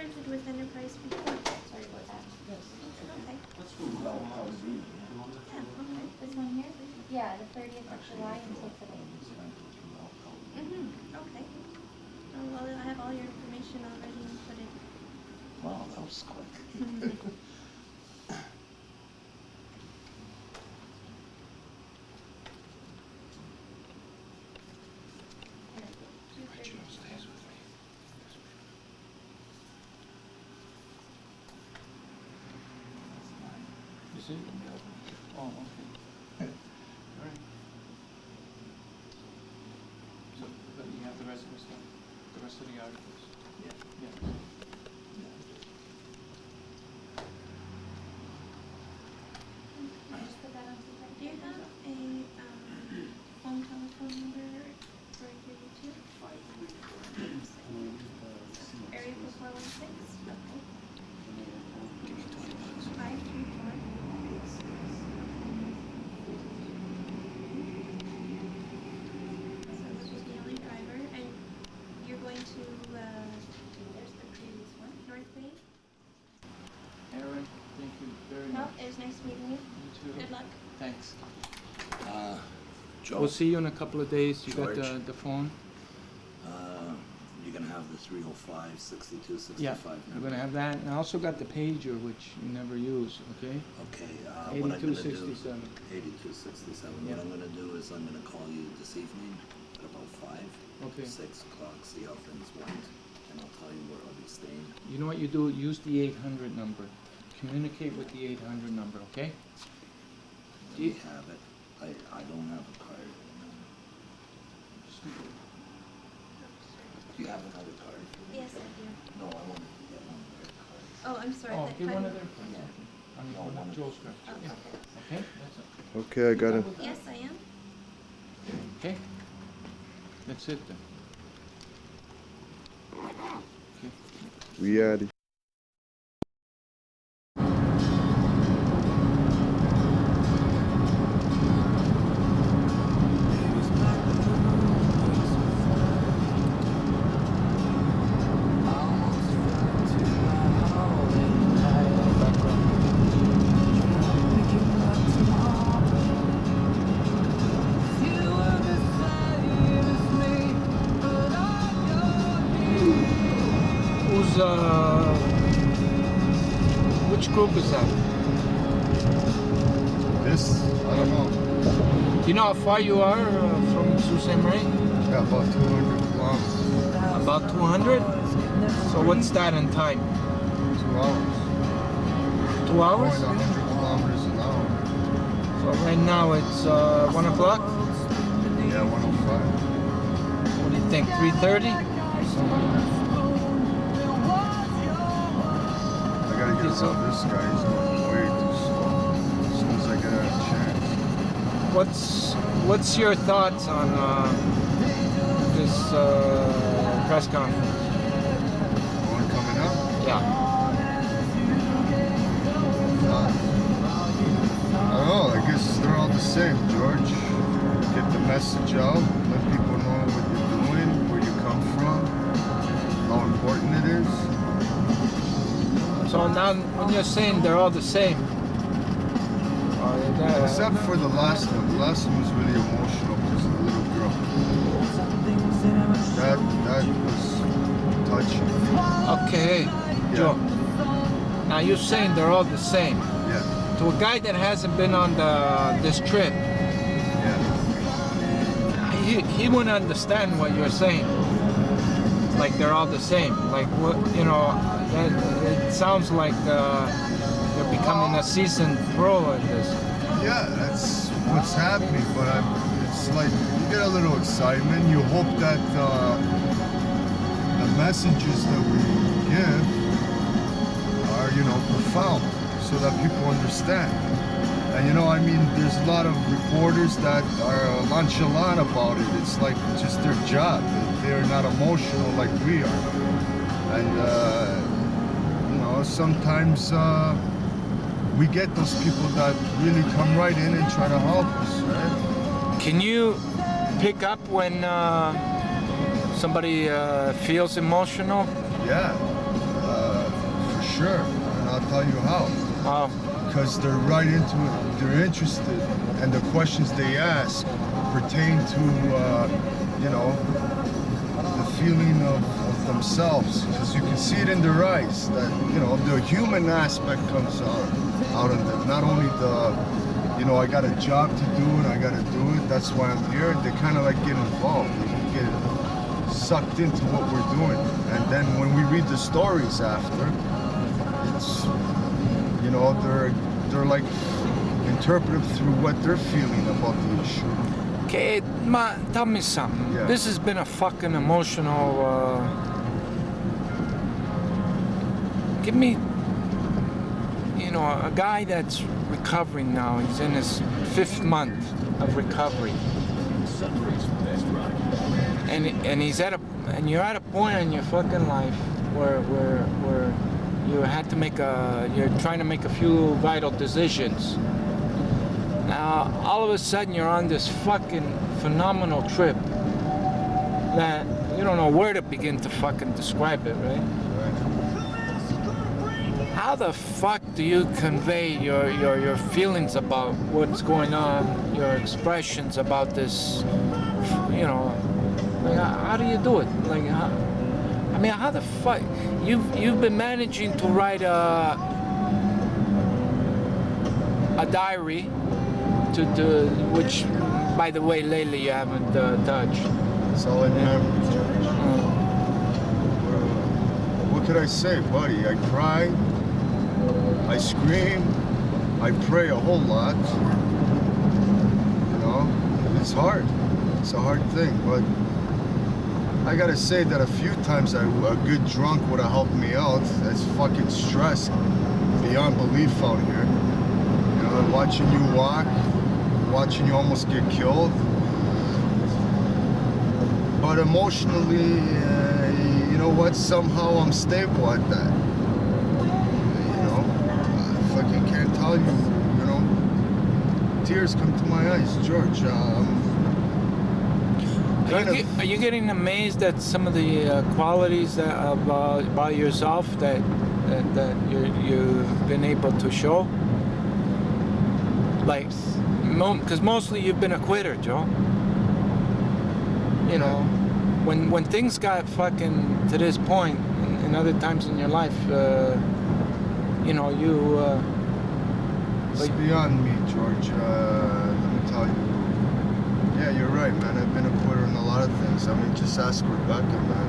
printed with Enterprise before. Sorry about that. Okay. Yeah, okay. This one here? Yeah, the 30th of July until today. Okay. Oh, well, I have all your information already inputted. Wow, that was quick. You see? Oh, okay. All right. So, but you have the rest of the stuff, the rest of the articles? Yeah. Yeah. Just put that on the Do you have a phone telephone number for your YouTube? Area code 416? Okay. Give me $20. 534. So this was the only driver, and you're going to, there's the previous one, North Bay? Aaron, thank you very No, much. it was nice meeting you. You too. Good luck. Thanks. Joe, We'll see you in a couple of days. You got George. the phone? you're gonna have the 305-6265 Yeah, we're gonna have that. And I also got the pager, which you never use, okay? Okay, what I'm gonna do... 8267. 8267. Yeah. What I'm gonna do is I'm gonna call you this evening at about 5. Okay. 6 o'clock, see how things went, and I'll tell you where I'll be staying. You know what you do? Use the 800 number. Communicate with the 800 number, okay? Let me have it. I don't have a card. Do you have another card? Yes, I do. No, I want to get one of their cards. Oh, I'm sorry. Oh, that give time- one of their friends. Yeah. On No, one of Joe's card. Oh, Yeah. okay. Okay, that's it. Okay, I got it. Yes, I am. Okay? That's it then. Okay. We at it. Who's, which group is that? This, I don't know. Do you know how far you are from Sault Ste. Marie? Yeah, about 200 kilometers. About 200? So what's that in time? 2 hours. 2 hours? Going 100 kilometers an hour. So right now it's 1 o'clock? Yeah, 105. What do you think, 3:30? I gotta get around this guy. He's going way too slow. As soon as I get out of chance. What's your thoughts on this press conference? One coming up? Yeah. I don't know. I guess they're all the same, George. Get the message out. Let people know what you're doing, where you come from, how important it is. So now when you're saying they're all the same, Except for the last one. The last one was really emotional because of the little girl. That was touching. okay, Joe. Now you're saying they're all the same. Yeah, To a guy that hasn't been on this trip, yeah. he wouldn't understand what you're saying. Like they're all the same. Like what it sounds like you're becoming a seasoned pro at this. Yeah, that's what's happening, but it's like you get a little excitement. You hope that the messages that we give are, profound so that people understand. And I mean, there's a lot of reporters that are nonchalant about it. It's like just their job. They're not emotional like we are. And, sometimes we get those people that really come right in and try to help us, right? Can you pick up when somebody feels emotional? Yeah. sure, and I'll tell you how. How? Because they're right into it. They're interested, and the questions they ask pertain to, you know, the feeling of themselves. Because you can see it in their eyes that, you know, the human aspect comes out of them. Not only the, you know, I got a job to do and I got to do it. That's why I'm here. They kind of like get involved. They get sucked into what we're doing. And then when we read the stories after, it's, you know, they're like interpretive through what they're feeling about the issue. Okay, tell me something. Yeah. This has been a fucking emotional. Give me, you know, a guy that's recovering now. He's in his 5th month of recovery, and he's and you're at a point in your fucking life where you had to you're trying to make a few vital decisions. Now, all of a sudden, you're on this fucking phenomenal trip that you don't know where to begin to fucking describe it, right? How the fuck do you convey your feelings about what's going on, your expressions about this, you know, like, how do you do it? Like, I mean, how the fuck, you've been managing to write a diary, which, by the way, lately you haven't touched. It's all in memory, George. What could I say, buddy? I cry, I scream, I pray a whole lot. You know, it's hard. It's a hard thing, but I gotta say that a few times a good drunk would have helped me out. That's fucking stress beyond belief out here. You know, watching you walk, watching you almost get killed. But emotionally, you know what? Somehow I'm stable at that. You know, I fucking can't tell you. You know, tears come to my eyes, George. Are you getting amazed at some of the qualities about yourself that you've been able to show? Like, because mostly you've been a quitter, Joe. You know, when things got fucking to this point, and other times in your life, you know, you. It's beyond me, George. Let me tell you. Yeah, you're right, man. I've been a quitter in a lot of things. I mean, just ask Rebecca, man.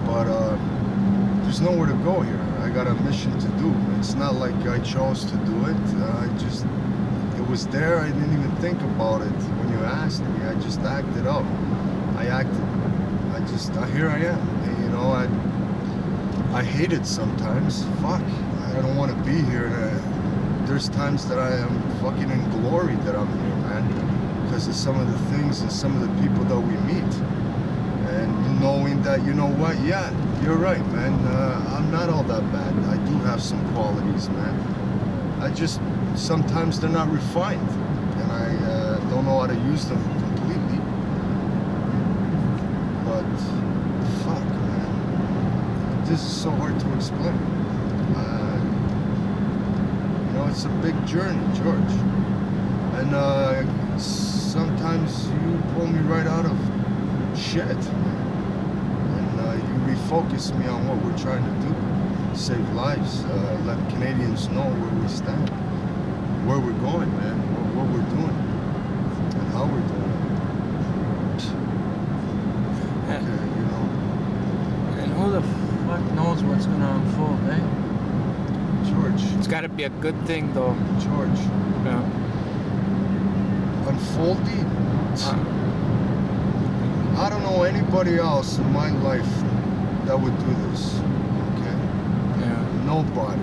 But there's nowhere to go here. I got a mission to do. It's not like I chose to do it. It was there. I didn't even think about it when you asked me. I just acted out. I acted. Here I am. You know, I hate it sometimes. Fuck. I don't want to be here. There's times that I am fucking in glory that I'm here, man. Because of some of the things and some of the people that we meet. And knowing that, you know what, yeah, you're right, man. I'm not all that bad. I do have some qualities, man. Sometimes they're not refined. And I don't know how to use them completely. But, fuck, man. This is so hard to explain. You know, it's a big journey, George. And sometimes you pull me right out of shit. And you refocus me on what we're trying to do. Save lives, let Canadians know where we stand, where we're going, man, what we're doing, and how we're doing it. Okay, you know. And who the fuck knows what's gonna unfold, eh? George. It's gotta be a good thing, though. George. Yeah. Unfolding? I don't know anybody else in my life that would do this. Okay? Yeah. Nobody.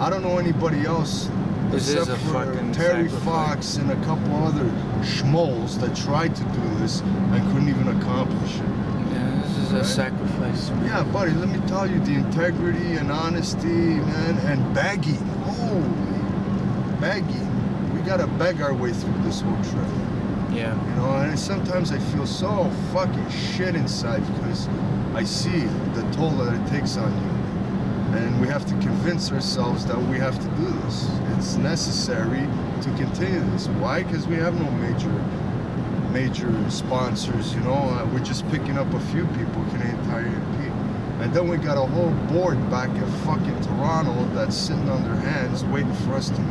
I don't know anybody else This except is a for fucking Terry sacrifice. Fox and a couple other schmoes that tried to do this and couldn't even accomplish it. Yeah, this is a sacrifice. Yeah, buddy, let me tell you, the integrity and honesty, man, and begging. Holy, begging. We gotta beg our way through this whole trip. Yeah. You know, and sometimes I feel so fucking shit inside because I see the toll that it takes on you. And we have to convince ourselves that we have to do this. It's necessary to continue this. Why? Because we have no major sponsors, you know. We're just picking up a few people, Canadian Tire MP. And then we got a whole board back at fucking Toronto that's sitting on their hands waiting for us to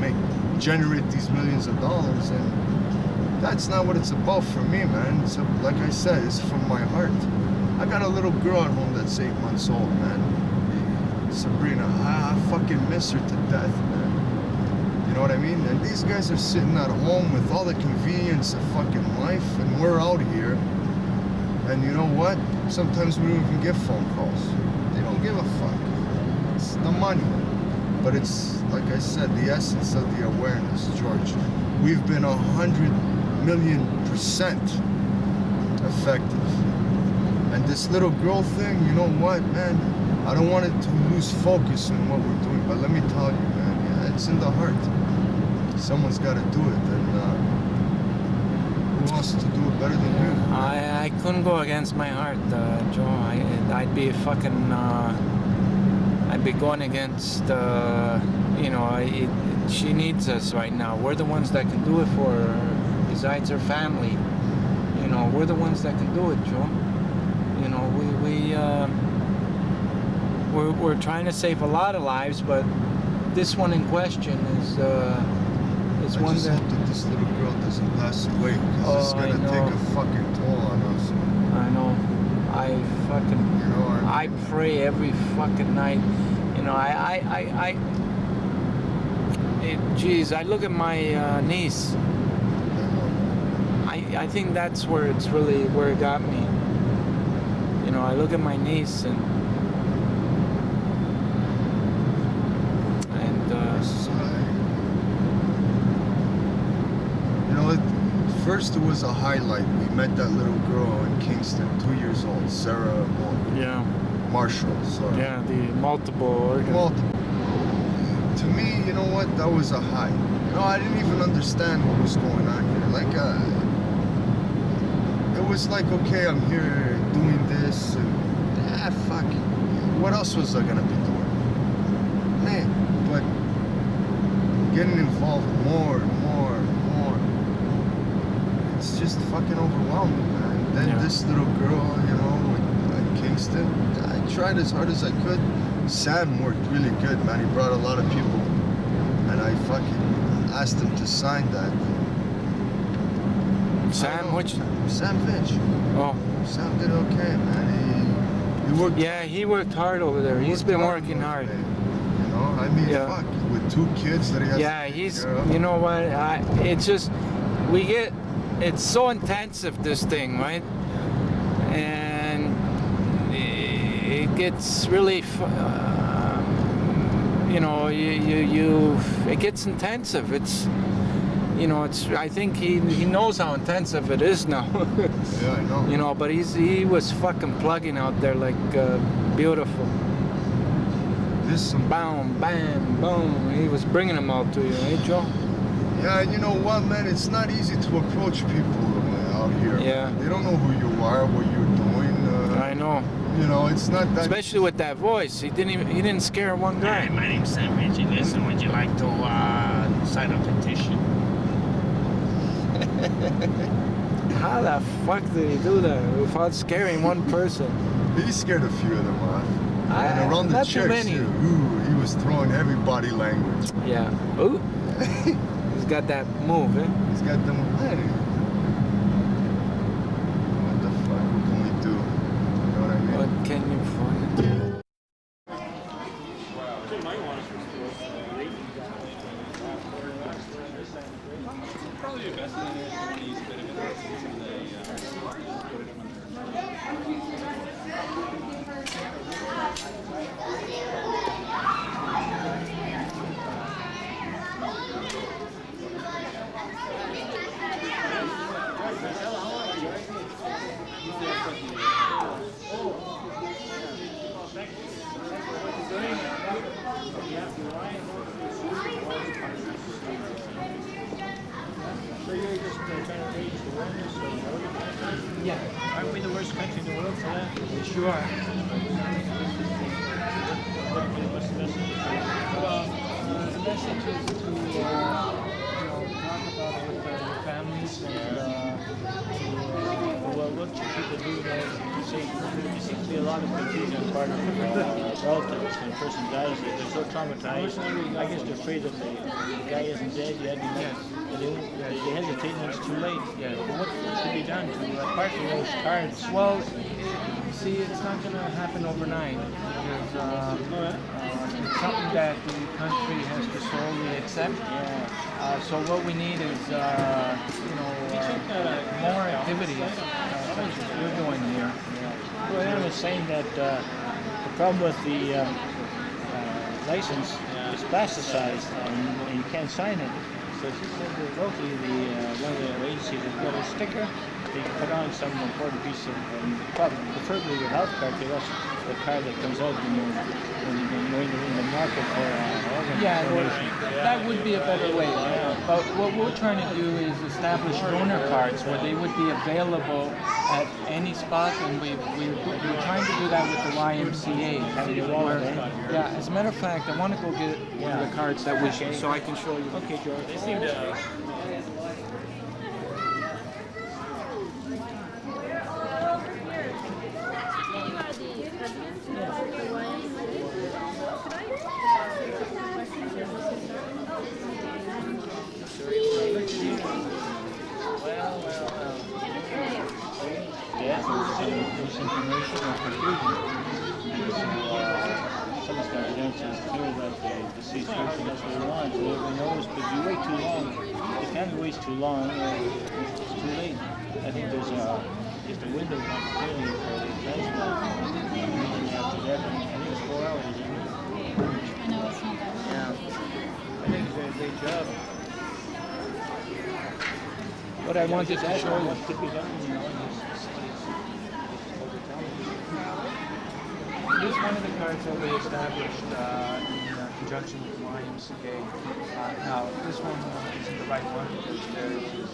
generate these millions of dollars. And that's not what it's about for me, man. It's like I said, it's from my heart. I got a little girl at home that's 8 months old, man. Sabrina, I fucking miss her to death, man. You know what I mean? And these guys are sitting at home with all the convenience of fucking life, and we're out here. And you know what? Sometimes we don't even get phone calls. They don't give a fuck. It's the money. But it's, like I said, the essence of the awareness, George. We've been 100,000,000% effective. And this little girl thing, you know what, man? I don't want it to lose focus in what we're doing. But let me tell you, man, yeah, it's in the heart. Someone's got to do it. And who wants to do it better than you? I couldn't go against my heart, Joe. I'd be fucking. I'd be going against. You know, she needs us right now. We're the ones that can do it for her. Besides her family, you know, we're the ones that can do it, Joe. You know, we're trying to save a lot of lives, but this one in question is I one just that. hope that this little girl doesn't pass away, because it's gonna take a fucking toll on us. I know. I fucking. You know, I pray every fucking night. You know, geez, I look at my niece. I think that's where it got me. You know, I look at my niece and you know, first it was a highlight. We met that little girl in Kingston, 2 years old, Sarah Marshall. Sorry. Yeah, the multiple organ. To me, you know what? That was a high. You know, I didn't even understand what was going on here. Like, it was like, okay, I'm here doing this, and fuck. What else was I gonna be doing? Man, but getting involved more and more and more, it's just fucking overwhelming, man. Then this little girl, you know, in Kingston, I tried as hard as I could. Sam worked really good, man. He brought a lot of people, and I fucking asked him to sign that. Sam, which? Sam Finch. Oh. Sam did okay, man. He worked. Yeah, he worked hard over there. He's been working hard. You know, I mean, fuck, with 2 kids that he has. Yeah, he's. You know what? It's just it's so intensive, this thing, right? And it gets really, you know, it gets intensive. It's, you know, I think he knows how intensive it is now. Yeah, I know. You know, but he was fucking plugging out there like beautiful. Bam, bam, boom. He was bringing them out to you, eh, Joe? Yeah, and you know what, man? It's not easy to approach people out here. Yeah. They don't know who you are, what you're doing. I know. You know, it's not that. Especially with that voice, he didn't scare one guy. Hi, my name's Sam Finch. Listen, would you like to sign a petition? How the fuck did he do that without scaring one person? He scared a few of them off. And around the not too church, many. too. Ooh, he was throwing heavy body language. Yeah. Ooh. He's got that move, eh? He's got them. Hey. What the fuck? What can we do? You know what I mean? What can you fucking do? So you're just trying to raise awareness of Yeah. Aren't we the worst country in the world for that? We sure are. What message is to talk about it with your families and Well, what should people do now? See, there seems to be a lot of confusion on part of relatives when a person dies. They're so traumatized. I guess they're afraid that the guy isn't dead yet. They hesitate when it's too late. Yeah. But what should be done to apart from those cards? well, see, it's not going to happen overnight because it's something that the country has to solely accept. So what we need is, more activities such as you're doing here. Well, Anna was saying that the problem with the license is plasticized and you can't sign it. So she said that locally, one of the agencies has got a sticker that you can put on some important piece of, preferably your health card, because that's the card that comes out when you're in the market for organ donation. That would be a better way. But what we're trying to do is establish donor cards where they would be available at any spot, and we're trying to do that with the YMCA. Yeah, as a matter of fact, I want to go get one of the cards that we so I can show you. Okay, George. They seem to. There's information or confusion. Someone's got an answer. It's clear that the deceased person that's what he wants. Everybody knows, but you wait too long. If family waits too long, it's too late. I think there's just a window of opportunity for the transplant. Immediately after that, I think it's 4 hours, isn't it? I know it's not that long. Yeah. I think it's a great job. What I wanted to show you. What could be done, This is one of the cards that we established in conjunction with the YMCA. Now, this one isn't the right one because there is the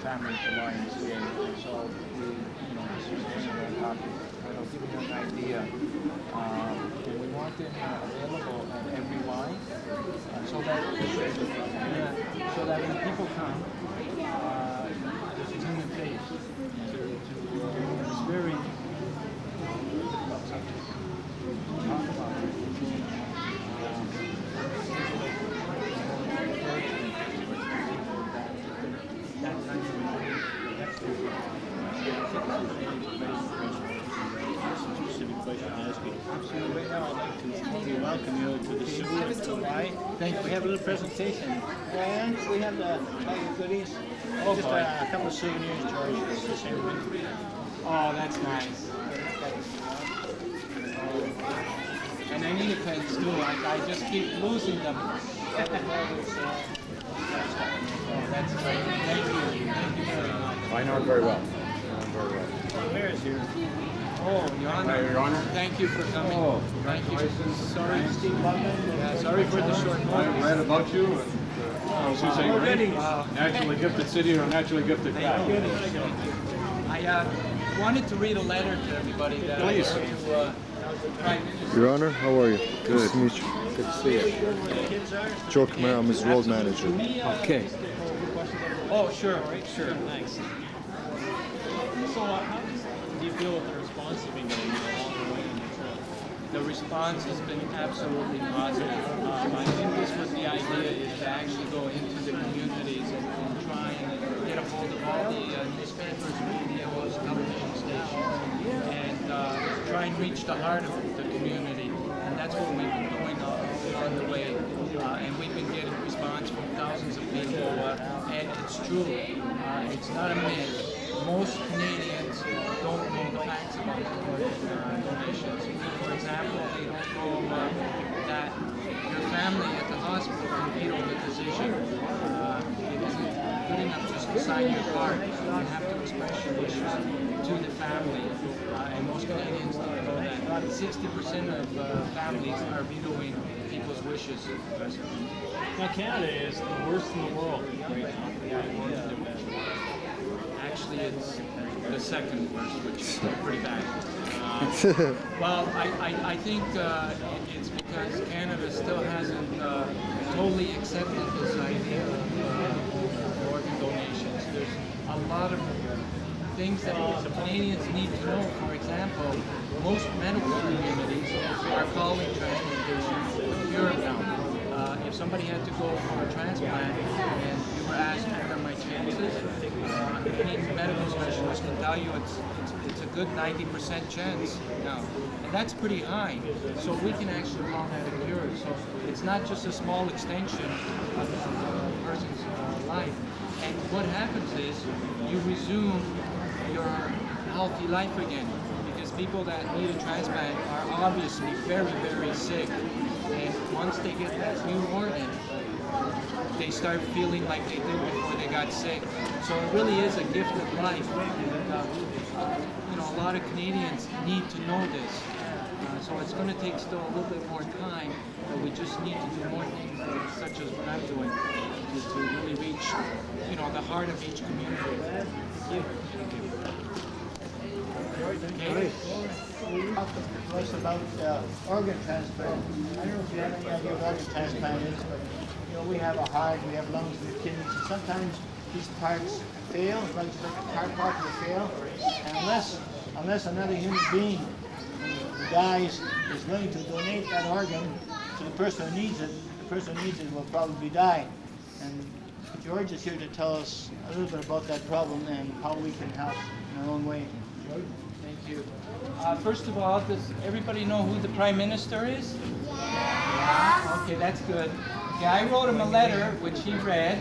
family of the YMCA. So, this is just a copy. But I'll give you an idea. We want them available at every Y so that when people come, there's a human face to this very difficult subject. Talk about it. specific question to ask you. Absolutely. Right now, I'd like to formally welcome you to the Sault of July. Thank you. We have a little presentation. And we have all your goodies. Oh, just boy. a couple of souvenirs, George. Just everybody. Oh, that's nice. And I need a pens too. I just keep losing them. Oh, that's great. Thank you. Thank you very much. I know it very well. I know it very well. The mayor's here. Oh, Your Honor. Your Honor. Thank you for coming. Oh, Thank you. congratulations. Sorry. Steve Butler. Yeah, sorry for the short I notice. read about you, and this is a great, Wow. naturally gifted city or naturally gifted guy. I wanted to read a letter to everybody that Please. I wrote to Prime Minister. Your Honor, how are you? Nice to meet you. Good to see you. Joe Camara, I'm his road manager. Okay. Oh, sure, sure. Thanks. So, how do you feel with the response you've been getting along the way in your trip? The response has been absolutely positive. I think this was the idea, is to actually go into the communities and try and get a hold of all the newspapers, radios, television stations, and try and reach the heart of the community. And that's what we've been doing on the way. And we've been getting response from thousands of people. And it's true. It's not a myth. Most Canadians don't know the facts about donations. For example, they don't know that your family at the hospital can veto the decision. It isn't good enough just to sign your card. You have to express your wishes to the family. And most Canadians don't know that. 60% of families are vetoing people's wishes. Now, Canada is the worst in the world right now. Actually, it's the second worst, which is pretty bad. Well, I think it's because Canada still hasn't totally accepted this idea of organ donations. There's a lot of things that Canadians need to know. For example, most medical communities are calling transplantation a cure now. If somebody had to go for a transplant and you were asked what are my chances, any medical specialist can tell you it's a good 90% chance now. And that's pretty high. So we can actually call that a cure. So it's not just a small extension of a person's life. And what happens is you resume your healthy life again. Because people that need a transplant are obviously very, very sick. And once they get that new organ, they start feeling like they did before they got sick. So it really is a gift of life. And, you know, a lot of Canadians need to know this. So it's going to take still a little bit more time, but we just need to do more things such as what I'm doing to really reach, you know, the heart of each community. Thank you. Okay. Talk to us about organ transplant. I don't know if you have any idea what organ transplant is, but you know, we have a heart, we have lungs, we have kidneys, and sometimes these parts fail, like a car part will fail, and unless another human being who dies is willing to donate that organ to the person who needs it, the person who needs it will probably die. And George is here to tell us a little bit about that problem and how we can help in our own way. George? Thank you. First of all, does everybody know who the Prime Minister is? Yeah. Okay, that's good. Okay, I wrote him a letter, which he read,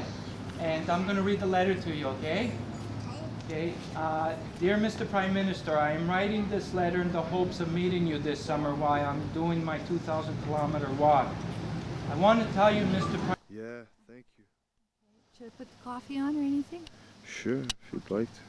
and I'm going to read the letter to you, okay? Okay. Dear Mr. Prime Minister, I am writing this letter in the hopes of meeting you this summer while I'm doing my 2,000-kilometer walk. I want to tell you, Mr. Prime... Yeah, thank you. Should I put the coffee on or anything? Sure, if you'd like to.